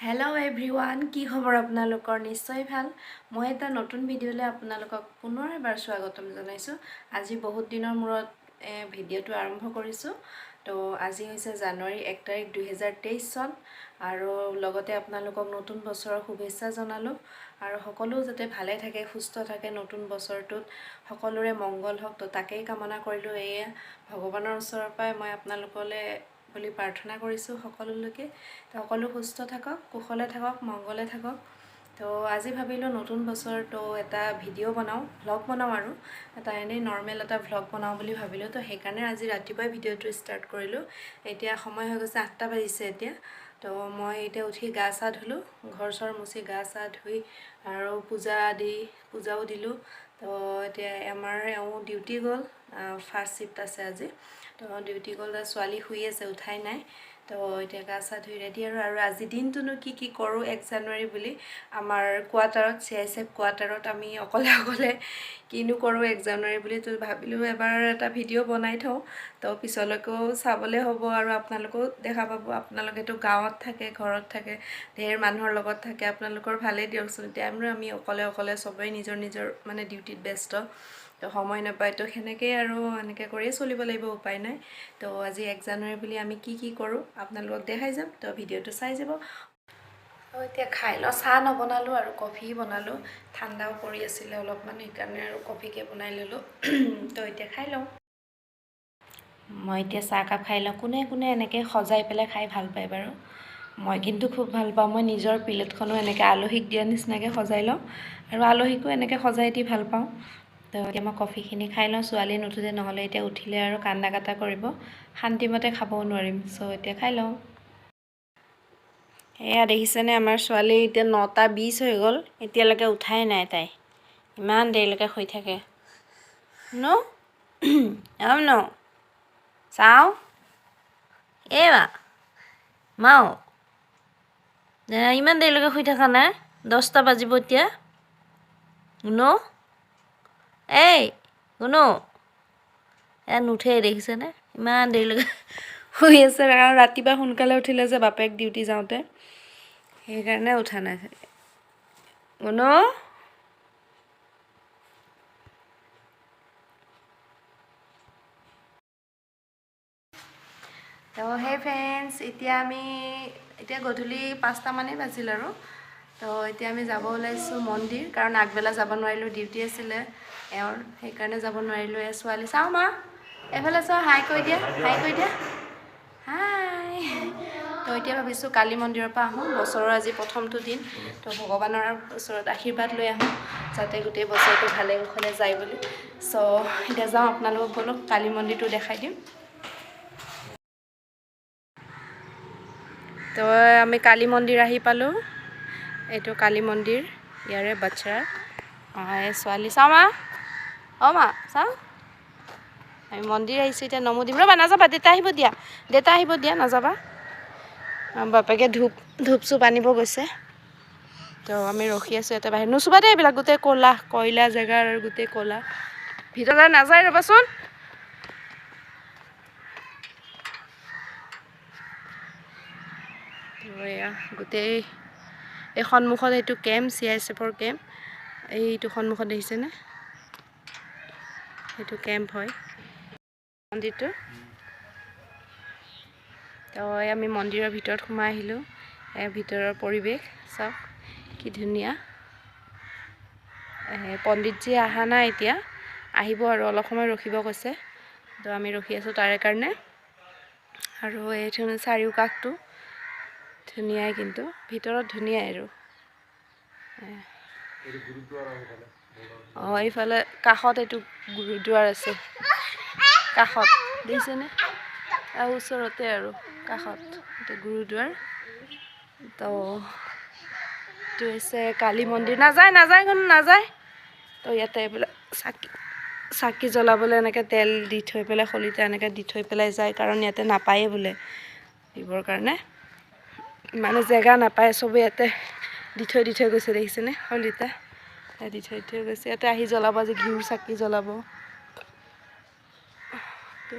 hello everyone की खबर आपनालोकर निश्चय ভাল মই এটা নতুন ভিডিওলে আপোনালোকক পুনৰ এবাৰ স্বাগতম জনাইছো আজি বহুত দিনৰ মূৰত ভিডিওটো আৰম্ভ কৰিছো তো আজি হৈছে জানুৱাৰী 1 তাৰিখ 2023 চন আৰু লগতে আপোনালোকক নতুন বছৰৰ শুভেচ্ছা জনালো আৰু সকলো যাতে ভালে থাকে সুস্থ থাকে নতুন বছৰটোত সকলোৰে মংগল হওক তো তাকেই কামনা কৰিলো এই ভগৱানৰ ওচৰৰ পৰা মই আপোনালোকলে বুলি প্ৰাৰ্থনা কৰিছো সকলোলৈকে সকলো সুস্থ থাকক কুশলে থাকক মংগলে থাকক তো আজি ভাবিলো নতুন বছৰ তো এটা ভিডিও বনাও ব্লগ বনাও আৰু এটা এনে নৰমাল এটা ব্লগ বনাও বুলি ভাবিলো তো সেইকাৰণে আজি ৰাতিপুৱা ভিডিওটো ষ্টাৰ্ট কৰিলো এতিয়া সময় হৈ গৈছে 8টা বাজিছে এতিয়া তো মই এতিয়া উঠি গা চা ধুলো ঘৰ চৰ মুছি গা চা ধুই আৰু পূজাও দিলো তো এতিয়া আমাৰ ডিউটি গল ফাৰ্স্ট শিফট আছে আজি তো ডিউটি গল ছোৱালী শুই আছে উঠাই নাই তো এতিয়া গা চা ধুই ৰেডি আৰু আজি দিনটোনো কি কৰো 1 জানুৱাৰী বুলি আমাৰ কোৱাৰ্টাৰত সিআইএসএফ কোৱাৰ্টাৰত আমি অকলে কিনো কৰো 1 জানুৱাৰী বুলি তো ভাবিলো এবাৰ এটা ভিডিও বনাই থও তো পিছলৈকো চাবলে হ'ব আৰু আপোনালোকো দেখা পাব আপোনালোকেতো গাঁৱত থাকে ঘৰত থাকে ঢেৰ মানুহৰ লগত থাকে আপোনালোকৰ ভালে দিয়কচোন এতিয়া আমি অকলে সবেই নিজৰ মানে ডিউটিত ব্যস্ত তো সময় নাপায় তো হেনেকে আৰু এনেকে কৰি চলিব লাগিব উপায় নাই তো আজি 1 জানুৱাৰী বুলি আমি কি কৰো আপোনালোকক দেখাই যাম তো ভিডিওটো চাই যাব এতিয়া খাই ল চাহ নবনালো আৰু কফি বনালো ঠাণ্ডাও পৰি আছিল অলপমান সেইকাৰণে আৰু কফিকে বনাই ললো তো এতিয়া খাই লওঁ মই এতিয়া চাহ কাপ খাই লওঁ কোনে এনেকে সজাই পেলাই খাই ভাল পায় বাৰু মই কিন্তু খুব ভাল পাওঁ মই নিজৰ প্লেটখনো এনেকে আলহীক দিয়া নিচিনাকে সজাই লওঁ আৰু আলহীকো এনেকে সজাই দি ভাল পাওঁ তো এতিয়া মই কফিখিনি খাই লওঁ ছোৱালী নুঠুতে নহলে এতিয়া উঠিলে আৰু কান্দা কাটা কৰিব শান্তিমতে খাবও নোৱাৰিম সো এতিয়া খাই লওঁ এয়া দেখিছেনে আমাৰ ছোৱালী এতিয়া 9:20 হৈ গল এতিয়ালৈকে উঠাই নাই তাই ইমান দেৰিলৈকে শুই থাকে ন চাও এবা মাও ইমান দেৰিলৈকে শুই থাকা না 10টা বাজিব এতিয়া গুনো এই গুনো নুঠে দেখিছেনে ইমান দেৰিলৈকে শুই আছে কাৰণ ৰাতিপুৱা সোনকালে উঠিলে যে বাপেক ডিউটি যাওঁতে সেইকাৰণে উঠা নাই গুনো তো হে ফ্ৰেন্ডস এতিয়া গধূলি 5টা মানে বাজিল আৰু তো এতিয়া আমি যাব ওলাইছো মন্দিৰ কাৰণ আগবেলা যাব নোৱাৰিলো ডিউটি আছিল এওঁৰ সেইকাৰণে যাব নোৱাৰিলো ছোৱালী চাও মা এফালে চাও হাই কৈ দিয়া হাই তো এতিয়া ভাবিছো কালী মন্দিৰৰ পৰা আহোঁ বছৰৰ আজি প্ৰথমটো দিন তো ভগৱানৰ ওচৰত আশীৰ্বাদ লৈ আহোঁ যাতে গোটেই বছৰটো ভালে কুশলে যায় বুলি সো এতিয়া যাওঁ আপোনালোকক বলক কালী মন্দিৰটো দেখাই দিম তো আমি কালী মন্দিৰ আহি পালো এইটো কালী মন্দিৰ ইয়াৰে বাচ্চা ছোৱালী চাও মা মা চাও আমি মন্দিৰ আহিছো এতিয়া নমো দিম ৰবা নাযাবা দেতা আহিব দিয়া নাযাবা বাপেকে ধূপ চুপ আনিব গৈছে তো আমি ৰখি আছো এটা বাহিৰ নুচুবা দেই এইবিলাক গোটেই কয়লা জেগাৰ গোটেই কলা ভিতৰলৈ নাযায় ৰবাচোন গোটেই এই সন্মুখত এইটো কেম্প সিআইএসএফৰ কেম্প এইটো সন্মুখত দেখিছেনে এইটো কেম্প হয় মন্দিৰটো তো আমি মন্দিৰৰ ভিতৰত সোমাই আহিলো ভিতৰৰ পৰিৱেশ চাওক কি ধুনীয়া পণ্ডিতজি আহা নাই এতিয়া আহিব আৰু অলপ সময় ৰখিব কৈছে তো আমি ৰখি আছো তাৰে কাৰণে আৰু এই চাৰিওকাষটো ধুনীয়াই কিন্তু ভিতৰত ধুনীয়াই আৰু এইফালে কাষত এইটো গুৰুদ্বাৰ আছে কাষত দেখিছেনে ওচৰতে আৰু কাষত এইটো গুৰুদ্বাৰ তো এইটো হৈছে কালী মন্দিৰ নাযায় কোনো নাযায় তো ইয়াতে এইবিলাক চাকি জ্বলাবলৈ এনেকৈ তেল দি থৈ পেলাই খলিতে এনেকৈ দি থৈ পেলাই যায় কাৰণ ইয়াতে নাপায়ে বোলে দিবৰ কাৰণে মানে জেগা নাপায় চবে ইয়াতে দি থৈ গৈছে দেখিছেনে খলিতা দি থৈ গৈছে ইয়াতে আহি জ্বলাব আজি ঘিউৰ চাকি জ্বলাব তো